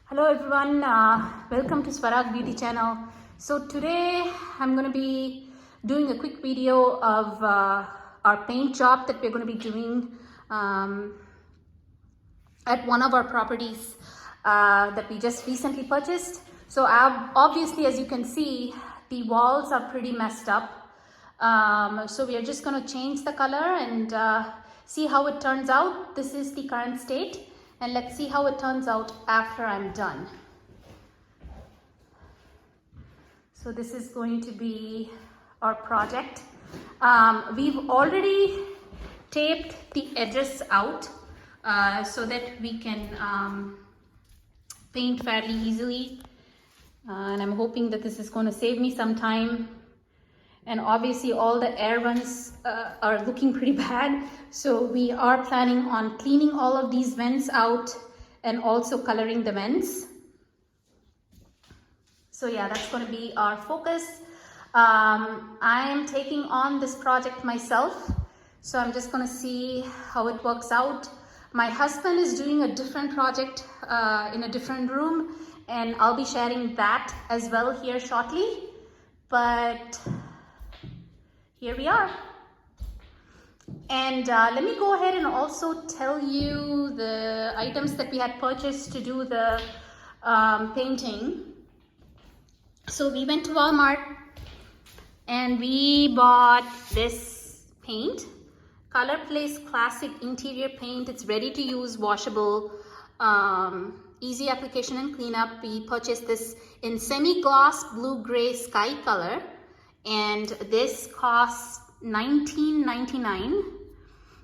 Hello everyone, welcome to Swarag Beauty Channel. So today I'm going to be doing a quick video of our paint job that we're going to be doing at one of our properties that we just recently purchased. So obviously, as you can see, the walls are pretty messed up. So we are just going to change the color and see how it turns out. This is the current state, and let's see how it turns out after I'm done. So this is going to be our project. We've already taped the edges out so that we can paint fairly easily. And I'm hoping that this is going to save me some time. And obviously all the air vents are looking pretty bad. So we are planning on cleaning all of these vents out and also coloring the vents. So yeah, that's going to be our focus. I am taking on this project myself. So I'm just going to see how it works out. My husband is doing a different project in a different room, and I'll be sharing that as well here shortly. But here we are. And let me go ahead and also tell you the items that we had purchased to do the painting. So we went to Walmart and we bought this paint, Color Place Classic Interior Paint. It's ready to use, washable, easy application and cleanup. We purchased this in semi-gloss blue-gray sky color, and this costs $19.99.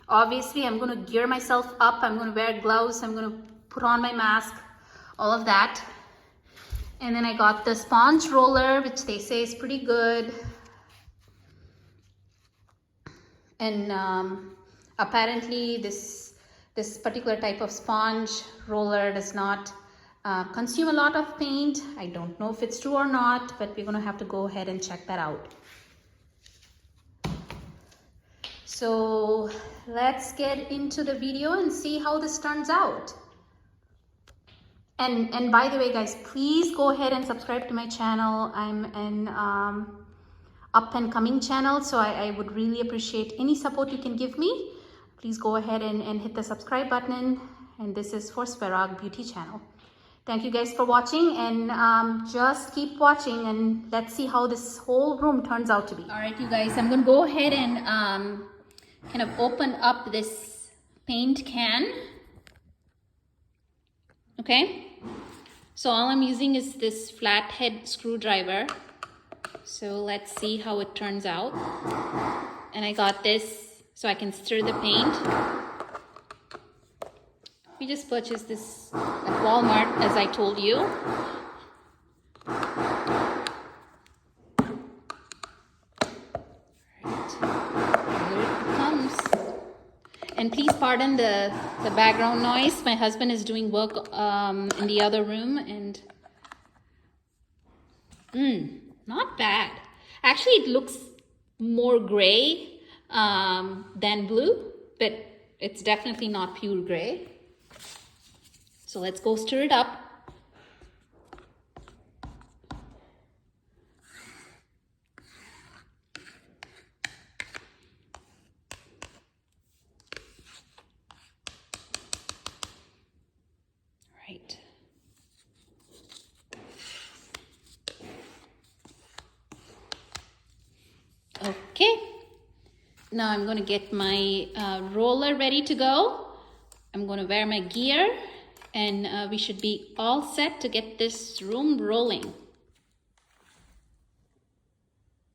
Obviously, I'm going to gear myself up. I'm going to wear gloves. I'm going to put on my mask, all of that. And then I got the sponge roller, which they say is pretty good. And apparently this particular type of sponge roller does not consume a lot of paint. I don't know if it's true or not, but we're going to have to go ahead and check that out. So let's get into the video and see how this turns out. And by the way, guys, please go ahead and subscribe to my channel. I'm an up and coming channel, so I would really appreciate any support you can give me. Please go ahead and hit the subscribe button. And this is for Swarag Beauty Channel. Thank you guys for watching, and just keep watching and let's see how this whole room turns out to be. All right, you guys, I'm gonna go ahead and kind of open up this paint can. Okay, so all I'm using is this flathead screwdriver. So let's see how it turns out. And I got this so I can stir the paint. We just purchased this at Walmart, as I told you. Alright, here it comes. And please pardon the background noise. My husband is doing work in the other room, and not bad. Actually, it looks more gray than blue, but it's definitely not pure gray. So let's go stir it up. Right. Okay. Now I'm going to get my roller ready to go. I'm going to wear my gear, and we should be all set to get this room rolling.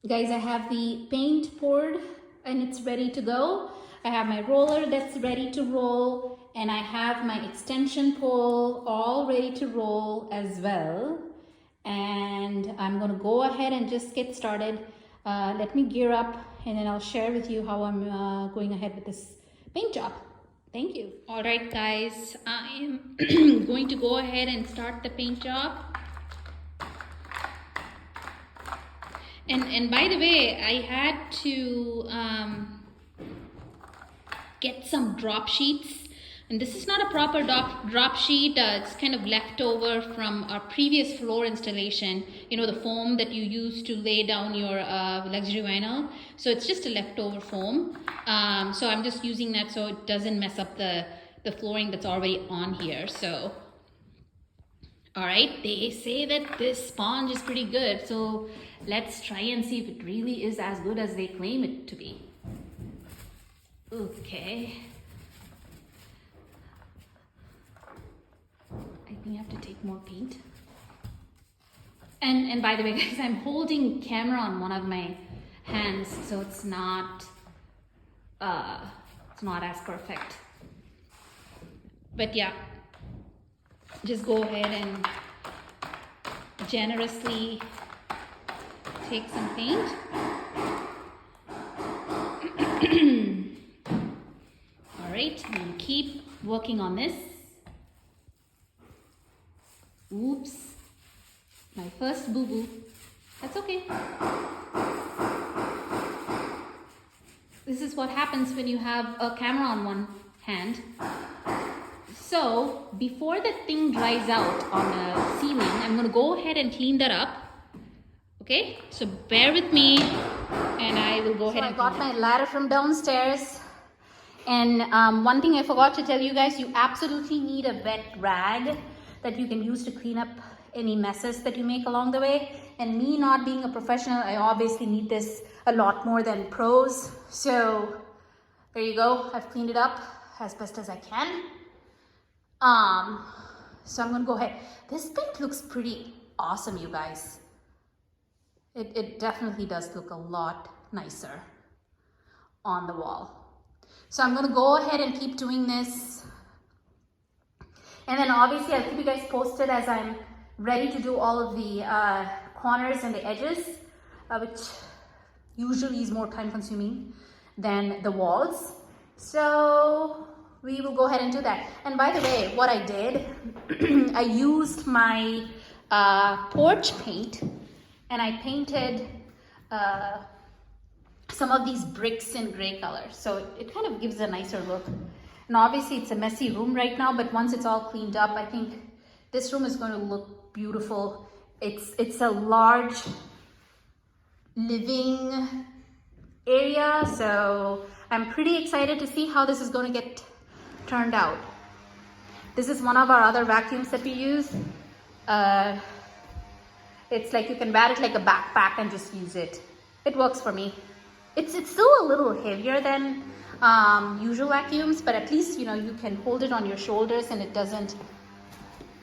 Guys, I have the paint poured and it's ready to go. I have my roller that's ready to roll, and I have my extension pole all ready to roll as well. And I'm going to go ahead and just get started. Let me gear up, and then I'll share with you how I'm going ahead with this paint job. Thank you. All right, guys, I am going to go ahead and start the paint job. And by the way, I had to get some drop sheets And this is not a proper drop sheet. It's kind of leftover from our previous floor installation. You know, the foam that you use to lay down your luxury vinyl. So it's just a leftover foam. So I'm just using that so it doesn't mess up the flooring that's already on here. So, all right, they say that this sponge is pretty good. So let's try and see if it really is as good as they claim it to be. Okay. I think I have to take more paint. And by the way, guys, I'm holding camera on one of my hands, so it's not as perfect. But yeah, just go ahead and generously take some paint. All right, and keep working on this. Oops, my first boo-boo. That's okay. This is what happens when you have a camera on one hand. So before the thing dries out on the ceiling, I'm gonna go ahead and clean that up. Okay, so bear with me and I will go ahead and clean it. So I got my ladder from downstairs. And one thing I forgot to tell you guys, you absolutely need a wet rag that you can use to clean up any messes that you make along the way. And me not being a professional, I obviously need this a lot more than pros. So there you go, I've cleaned it up as best as I can. So I'm gonna go ahead. This paint looks pretty awesome, you guys. It definitely does look a lot nicer on the wall. So I'm gonna go ahead and keep doing this. And then obviously I'll keep you guys posted as I'm ready to do all of the corners and the edges, which usually is more time consuming than the walls. So we will go ahead and do that. And by the way, what I did, I used my porch paint and I painted some of these bricks in gray color. So it kind of gives a nicer look. And obviously it's a messy room right now, but once it's all cleaned up, I think this room is going to look beautiful. It's a large living area, so I'm pretty excited to see how this is going to get turned out. This is one of our other vacuums that we use. It's like you can wear it like a backpack and just use it. It works for me. It's still a little heavier than usual vacuums, but at least, you know, you can hold it on your shoulders and it doesn't,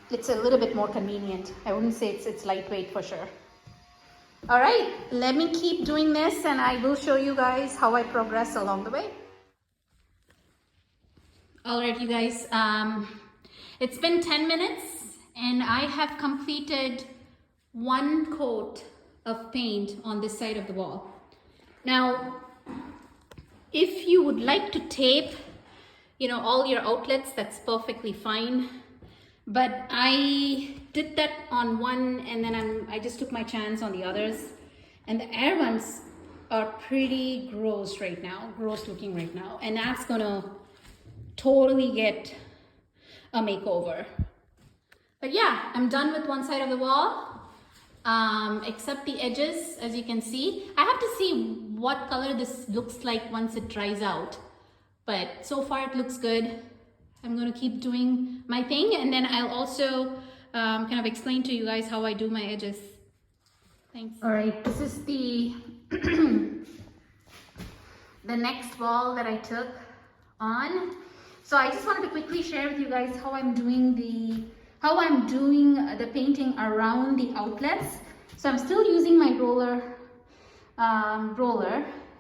it's a little bit more convenient. I wouldn't say it's lightweight for sure. All right, let me keep doing this and I will show you guys how I progress along the way. All right, you guys, it's been 10 minutes and I have completed one coat of paint on this side of the wall. Now, if you would like to tape, you know, all your outlets, that's perfectly fine. But I did that on one and then I just took my chance on the others. And the air ones are pretty gross right now, gross looking right now. And that's gonna totally get a makeover. But yeah, I'm done with one side of the wall. Except the edges, as you can see. I have to see what color this looks like once it dries out. But so far it looks good. I'm going to keep doing my thing and then I'll also kind of explain to you guys how I do my edges. Thanks. All right, this is the the next wall that I took on. So I just wanted to quickly share with you guys how I'm doing the painting around the outlets. So I'm still using my roller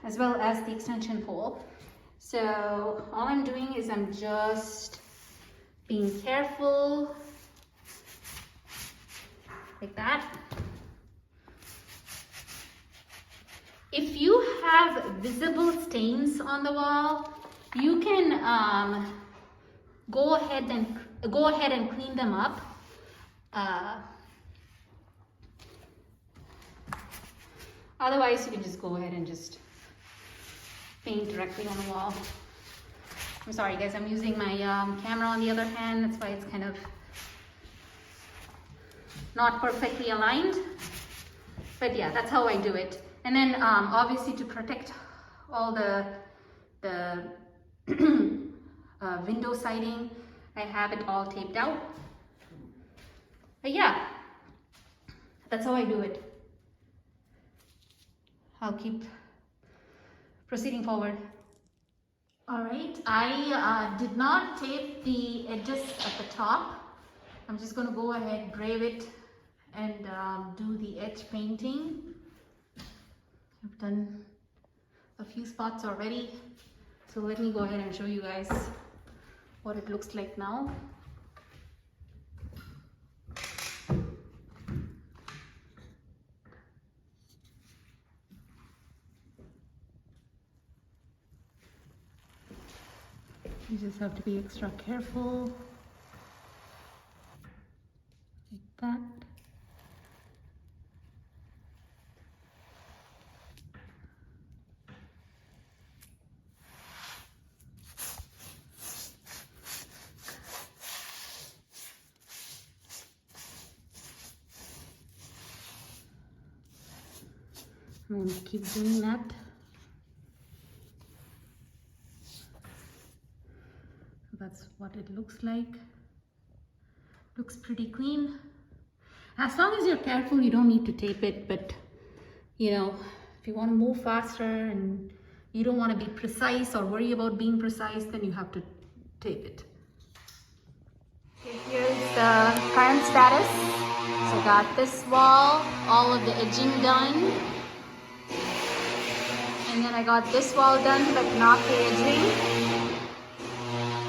as well as the extension pole. So all I'm doing is I'm just being careful like that. If you have visible stains on the wall, you can go ahead and clean them up. Otherwise, you can just go ahead and just paint directly on the wall. I'm sorry guys, I'm using my camera on the other hand, that's why it's kind of not perfectly aligned. But yeah, that's how I do it. And then obviously to protect all the window siding, I have it all taped out. But yeah, that's how I do it. I'll keep proceeding forward. All right, I did not tape the edges at the top. I'm just going to go ahead, brave it, and do the edge painting. I've done a few spots already, so let me go ahead and show you guys what it looks like now. You just have to be extra careful, like that. I'm going to keep doing that. That's what it looks like. Looks pretty clean. As long as you're careful, you don't need to tape it, but you know, if you want to move faster and you don't want to be precise or worry about being precise, then you have to tape it. Okay, here's the current status. So I got this wall, all of the edging done. And then I got this wall done, but not the edging.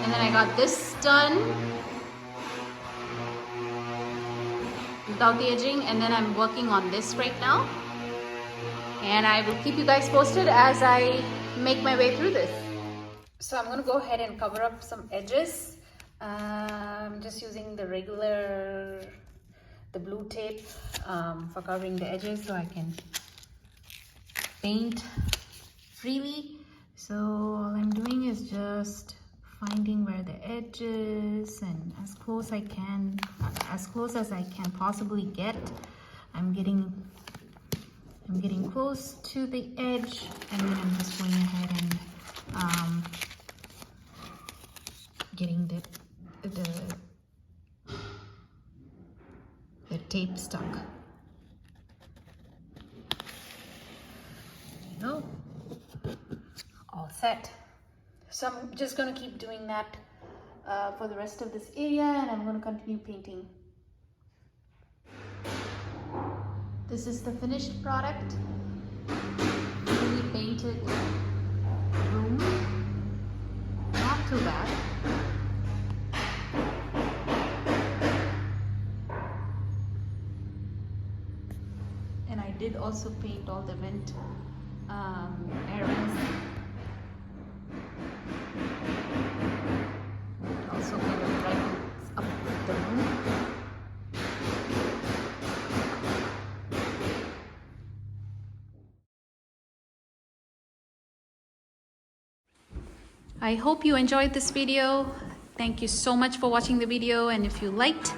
And then I got this done without the edging, and then I'm working on this right now. And I will keep you guys posted as I make my way through this. So I'm going to go ahead and cover up some edges. I'm just using the blue tape for covering the edges so I can paint freely. So all I'm doing is just finding where the edge is, and as close as I can possibly get. I'm getting close to the edge, and then I'm just going ahead and getting the tape stuck. There you go. All set. So I'm just going to keep doing that for the rest of this area, and I'm going to continue painting. This is the finished product. Fully painted room. Not too bad. And I did also paint all the vent areas. Also kind of brightens up the room. I hope you enjoyed this video. Thank you so much for watching the video, and if you liked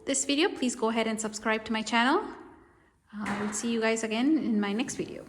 this video, please go ahead and subscribe to my channel. I will see you guys again in my next video.